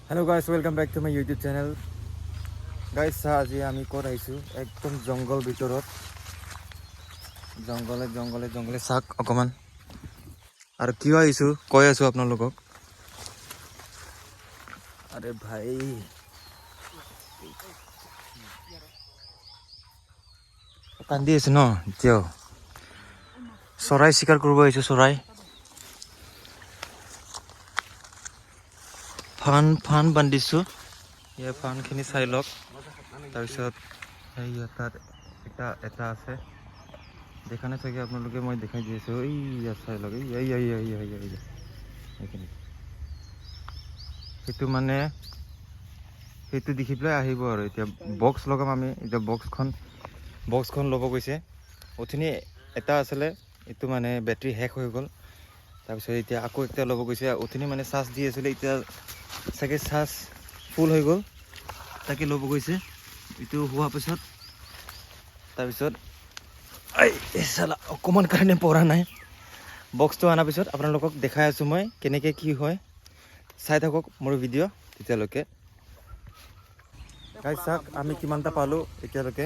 Hello guys, welcome back to my YouTube channel. Guys, আজি আমি ক'ত আহিছো একদম জংগল ভিতৰত জংগলে চাক অকমান আৰু কিয় আহিছো কৈ আছো আপোনালোকক আৰে ভাই কান্দি আছে ন এতিয়াও চৰাই শিকাৰ কৰিব আহিছো চৰাই ফান বান্ধিছো এই ফানখিনি চাই লওক তাৰপিছত এই তাত এটা আছে দেখা নাই চাগে আপোনালোকে মই দেখাই দি আছো এই চাই লওক এইখিনি সেইটো মানে সেইটো দেখি পেলাই আহিব আৰু এতিয়া বক্স লগাম আমি এতিয়া বক্সখন ল'ব গৈছে অথনি এটা আছিলে এইটো মানে বেটাৰী হেক হৈ গ'ল তাৰপিছত এতিয়া আকৌ একটা ল'ব গৈছে অথনি মানে চাৰ্জ দি আছিলে এতিয়া চাগে চাৰ্জ ফুল হৈ গ'ল তাকে ল'ব গৈছে এইটো হোৱাৰ পিছত তাৰপিছত চালা অকণমান কাৰণে পৰা নাই বক্সটো অনাৰ পিছত আপোনালোকক দেখাই আছোঁ মই কেনেকৈ কি হয় চাই থাকক মোৰ ভিডিঅ' তেতিয়ালৈকে গাইছ চাওক আমি কিমানটা পালোঁ এতিয়ালৈকে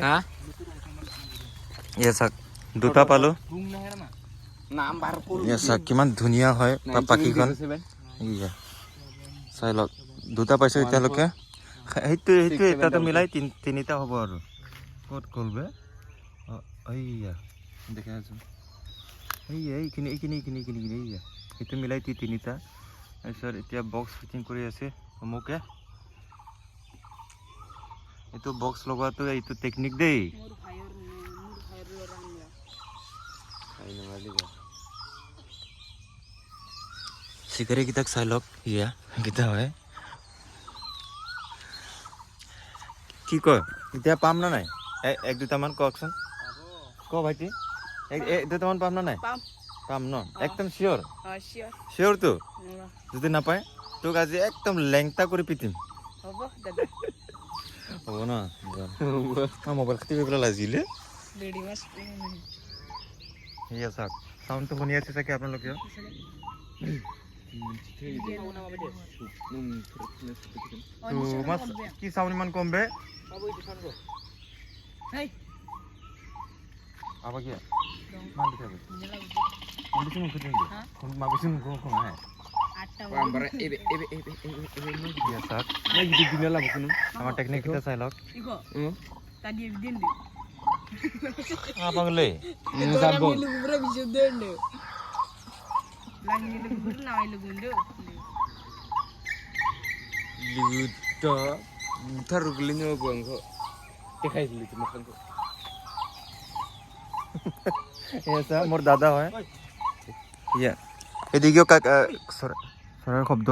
ইয়ে চাওক দুটা পালোঁ ইয়ে চাওক কিমান ধুনীয়া হয় পাখিখন ইয়া চাই লওক দুটা পাইছোঁ এতিয়ালৈকে সেইটো এটাটো মিলাই তিনিটা হ'ব আৰু ক'ত গ'ল বে এইয়া দেখাই আছোঁ এইখিনি এইয়া সেইটো মিলাই তিনিটা তাৰপিছত এতিয়া বক্স ফিটিং কৰি আছে অমুকে এইটো বক্স লগোৱাটো এইটো টেকনিক দেই চিকাৰীকেইটাক চাই লওক ইয়া কেইটা হয় কি কয় এতিয়া পাম না নাই এক দুটামান কওকচোন ক ভাইটি এক দুটামান পাম না নাই পাম ন একদম চিয়ৰটো যদি নাপায় তোক আজি একদম লেংটা কৰি পিটিম হ'ব ন মোবাইল কাটি পেলাই লাজিলে সেয়া চাওক চাউণ্ডটো শুনি আছে চাগে আপোনালোকেও কি চাউণ্ড ইমান কম বে apa kia mandi sabi mandi sini kucing dia mabisin kong hai gambar biasa nah gitu gini lah bukan sama teknik kita saya lok tadi evident deh apa ngele ini sabong lu berapa bisa deh lagi lu berapa lu gundu luda ntar gelinya buang kok dekai dulu cuma kan kok এসা মোৰ দাদা হয় ইয়া এদিকেও চৰাইৰ শব্দ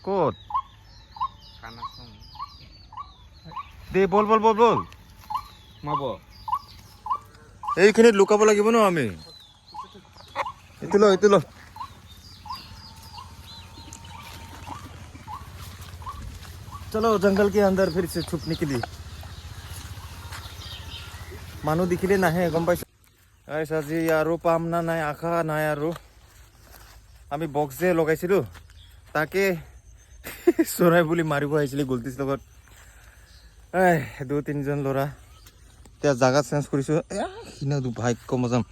ক'ত দে বল মাব এইখিনিত লুকাব লাগিব ন আমি এইটো ল চলো জংগল के अंदर फिर से छुपने के लिए মানুহ দেখিলে নাহে গম পাইছো আজি আৰু পাম না নাই আশা নাই আৰু আমি বক্স যে লগাইছিলোঁ তাকে চৰাই বুলি মাৰিব আহিছিলে গলতিৰ লগত দুই তিনিজন ল'ৰা এতিয়া জাগা চেঞ্জ কৰিছোঁ ভাগ্য মজাম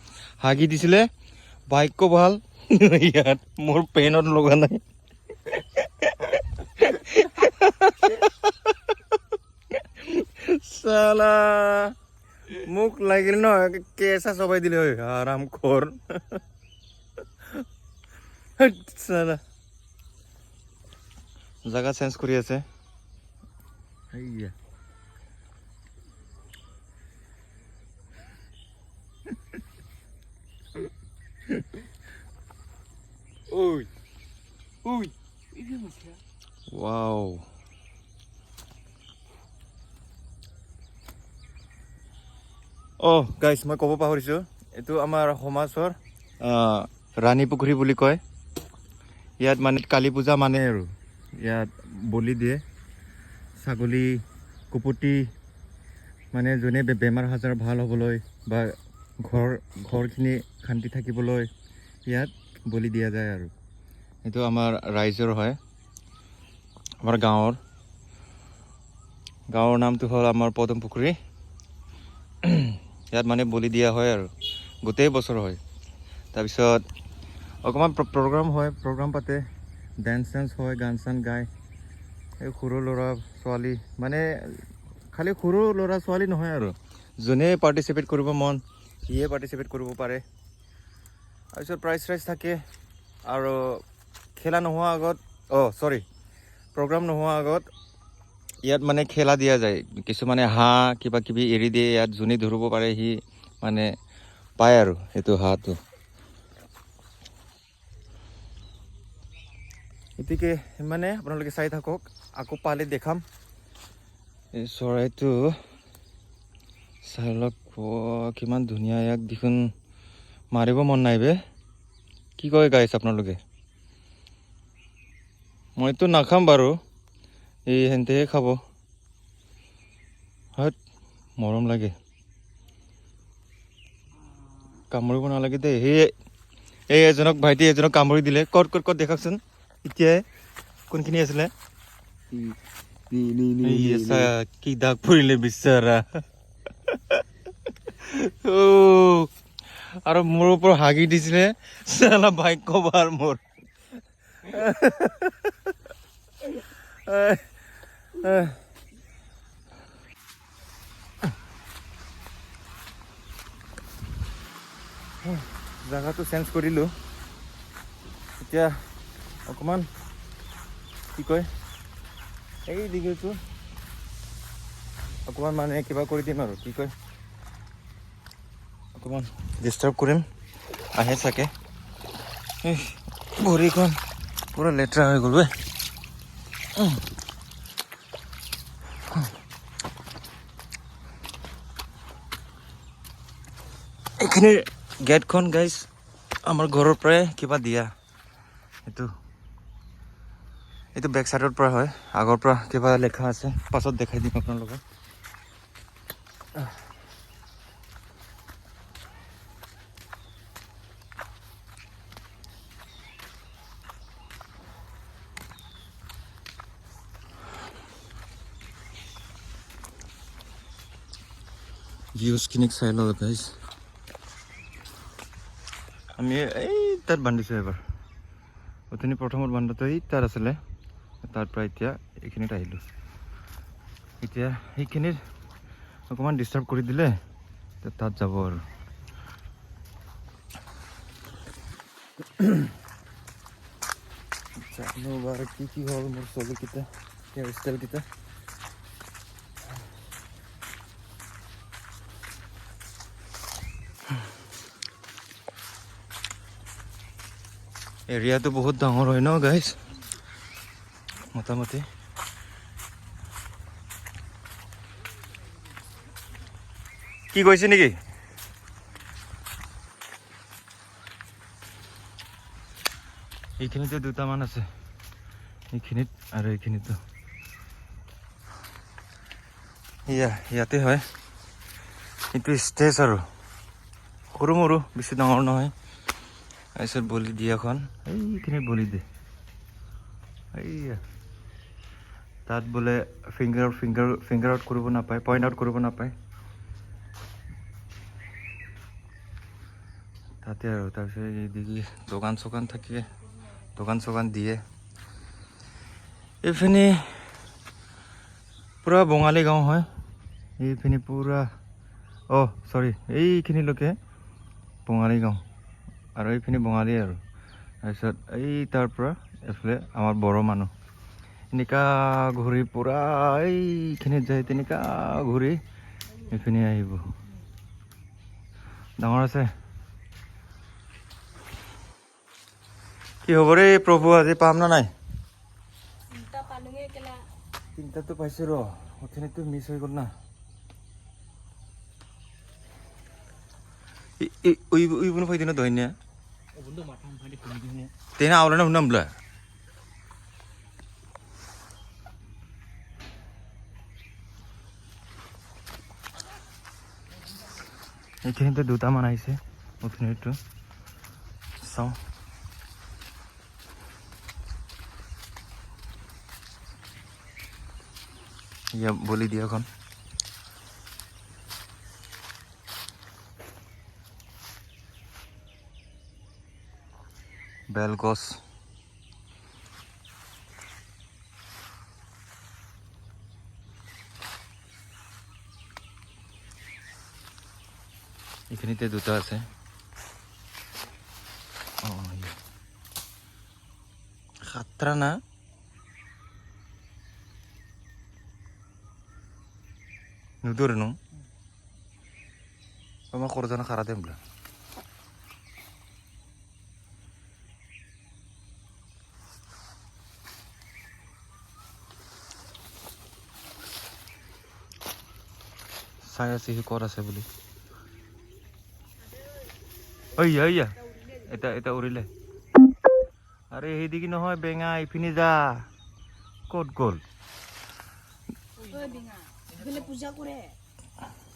হাগি দিছিলে ভাগ্য ভাল ইয়াত মোৰ পেনত লগা নাই চালা মোক লাগিল ন কেঁচা চবাই দিলে হয় আৰাম খৰ জাগা চেঞ্জ কৰি আছে ৱাও গাইছ মই ক'ব পাহৰিছোঁ এইটো আমাৰ সমাজৰ ৰাণী পুখুৰী বুলি কয় ইয়াত মানে কালী পূজা মানে আৰু ইয়াত বলি দিয়ে ছাগলী কুকুটি মানে যোনে বেমাৰ আজাৰ ভাল হ'বলৈ বা ঘৰখিনি শান্তি থাকিবলৈ ইয়াত বলি দিয়া যায় আৰু এইটো আমাৰ ৰাইজৰ হয় আমাৰ গাঁৱৰ নামটো হ'ল আমাৰ পদুম পুখুৰী। ইয়াত মানে বলি দিয়া হয় আৰু গোটেই বছৰ হয়। তাৰপিছত অকণমান প্ৰগ্ৰাম হয়, প্ৰগ্ৰাম পাতে, ডেন্স হয়, গান চান গায়। এই সৰু ল'ৰা ছোৱালী মানে খালি সৰু ল'ৰা ছোৱালী নহয় আৰু যোনে পাৰ্টিচিপেট কৰিব মন সিয়ে পাৰ্টিচিপেট কৰিব পাৰে। তাৰপিছত প্ৰাইজ থাকে আৰু খেলা নোহোৱা আগত প্ৰগ্ৰাম নোহোৱা আগত ইয়াত মানে খেলা দিয়া যায়। কিছুমানে হাঁহ কিবা কিবি এৰি দিয়ে, ইয়াত যোনে ধৰিব পাৰে সি মানে পায় আৰু সেইটো হাঁহটো। গতিকে মানে আপোনালোকে চাই থাকক, আকৌ পালে দেখাম। এই চৰাইটো চাই লওক, কিমান ধুনীয়া, ইয়াক দেখোন মাৰিব মন নাই বে। কি কয় গাইছ আপোনালোকে? মইতো নাখাম বাৰু, এই সেহেঁতেহে খাব। হয়, মৰম লাগে, কামুৰিব নালাগে দেই। এই ভাইটি এজনক কামুৰি দিলে। ক'ত দেখাওকচোন এতিয়াই, কোনখিনি আছিলে? কি দাগ পৰিলে বিচাৰা। আৰু মোৰ ওপৰত হাগি দিছিলে চালা, ভাগ্য ভাল মোৰ। জাগাটো চেঞ্জ কৰিলোঁ। এতিয়া অকণমান কি কয়, এই দিগিটো অকণমান মানে কিবা কৰি দিম আৰু কি কয়, অকণমান ডিষ্টাৰ্ব কৰিম, আহে চাগে। ভৰিখন পুৰা লেতেৰা হৈ গ'ল বে। এইখিনিৰ গেটখন গাইজ আমাৰ ঘৰৰ পৰাই কিবা দিয়া। এইটো বেক চাইডৰ পৰা হয়, আগৰ পৰা কিবা লেখা আছে, পাছত দেখাই দিম আপোনালোকক। ভিউজখিনিক চাই লওক গাইজ। আমি এই তাত বান্ধিছোঁ এবাৰ, অথনি প্ৰথমত বান্ধাটো এই তাত আছিলে, তাৰ পৰা এতিয়া এইখিনিত আহিলোঁ। এতিয়া সেইখিনিত অকণমান ডিষ্টাৰ্ব কৰি দিলে তাত যাব আৰু। জানো বাৰু কি হ'ল মোৰ চলিকেইটা, হেয়াৰ ষ্টাইলকেইটা। এৰিয়াটো বহুত ডাঙৰ হয় ন গাইজ, মোটামুটি। কি কৈছে নেকি? এইখিনিতে দুটামান আছে, এইখিনিত আৰু এইখিনিতো। ইয়াতে হয়, এইটো ষ্টেজ আৰু সৰু মৰু, বেছি ডাঙৰ নহয়। তাৰপিছত বলি দিয়াখন এইখিনিত বলি দিয়ে। এইয়া তাত বোলে ফিংগাৰ আউট কৰিব নাপায়, পইণ্ট আউট কৰিব নাপায় তাতে আৰু। তাৰপিছত এইদিকে দোকান চোকান থাকে, দোকান চোকান দিয়ে। এইপিনে পূৰা বঙালী গাঁও হয়, এইপিনে পূৰা এইখিনিলৈকে বঙালী গাঁও, আৰু এইপিনে বঙালী আৰু। তাৰপিছত এই তাৰ পৰা এইফালে আমাৰ বড়ো মানুহ। এনেকা ঘূৰি পূৰা এইখিনিত যায়, তেনেকা ঘূৰি এইপিনে আহিব। ডাঙৰ আছে। কি হ'ব ৰে প্ৰভু, আজি পাম না নাই? তিনিটাতো পাইছোঁ ৰ, অথনিতো মিছ হৈ গ'ল না। Ibu fai dina doinya. Tena awalnya undang belah. এইখিনিতে দুটামান আহিছে অথনিটো চাওঁ। ইয়া বলি দিয়া এখন বেলগছ এইখিনিতে দুটা আছে সাতটা না নুদুৰ নো মই সৰুজনক খাৰা দিম বোলা চাই আছে সি ক'ত আছে বুলি ঐয়া এটা উৰিলে আৰে সেইদিকে নহয় বেঙা ইপিনে যা ক'ত গ'ল পূজা কৰে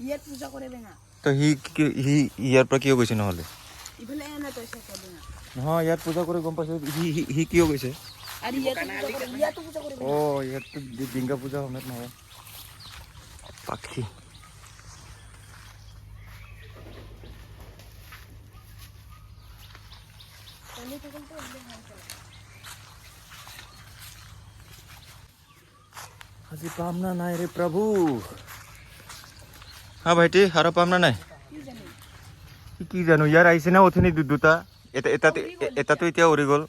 ইয়াত পূজা কৰে বেঙা তো সি ইয়াৰ পৰা কিয় গৈছে নহ'লে ইফালে এনে তই চাই বেঙা নহয় ইয়াত পূজা কৰি গম পাইছো সি কিয় গৈছে আৰু ইয়াতো পূজা কৰে ইয়াততো দুৰ্গা পূজা সময়ত নহয় পাখি আজি পাম না নাই ৰে প্ৰভু হা ভাইটি আৰু পাম না নাই কি জানো ইয়াৰ আহিছে না অথনি দুটা এটাতো এতিয়া উৰি গ'ল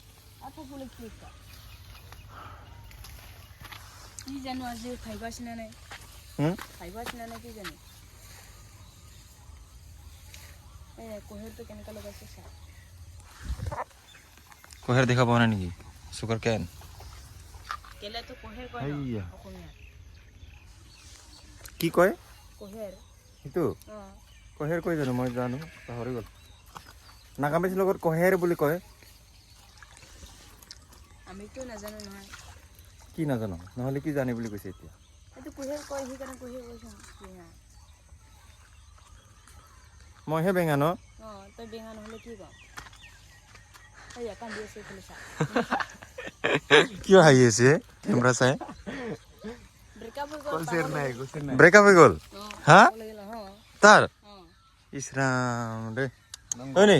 কি জানো আজি খাইবা চিনা নাই খাইবা চিনা নাই কি জানো কোহেৰটো কেনেকা লগাইছে চা কোহেৰ দেখা পোৱা নাই নেকি চুগাৰ কেন কেলেটো কোহেৰ কয় হেইয়া অসমীয়া কি কয় কোহেৰ সেইটো কোহেৰ কয় জানো মই জানো পাহৰি গ'ল নাগামিজ লগত কোহেৰ বুলি কয় আমিতো নাজানো নহয় কি নাজানো নহ'লে কি জানে বুলি কৈছে এতিয়া এইটো কোহেৰ কয় সেইকাৰণে কোহেৰ কৈছো বেঙা মইহে বেঙা ন তই বেঙা নহ'লে কি কম এইয়া কান্দি আছে এইফালে চা কিয় হাঁহি আছে কেমেৰা চাই ব্ৰেকআপ হৈ গ'ল ব্ৰেকআপ হৈ গ'ল হা লাগিল তাৰ ইছৰাম দে হয় নি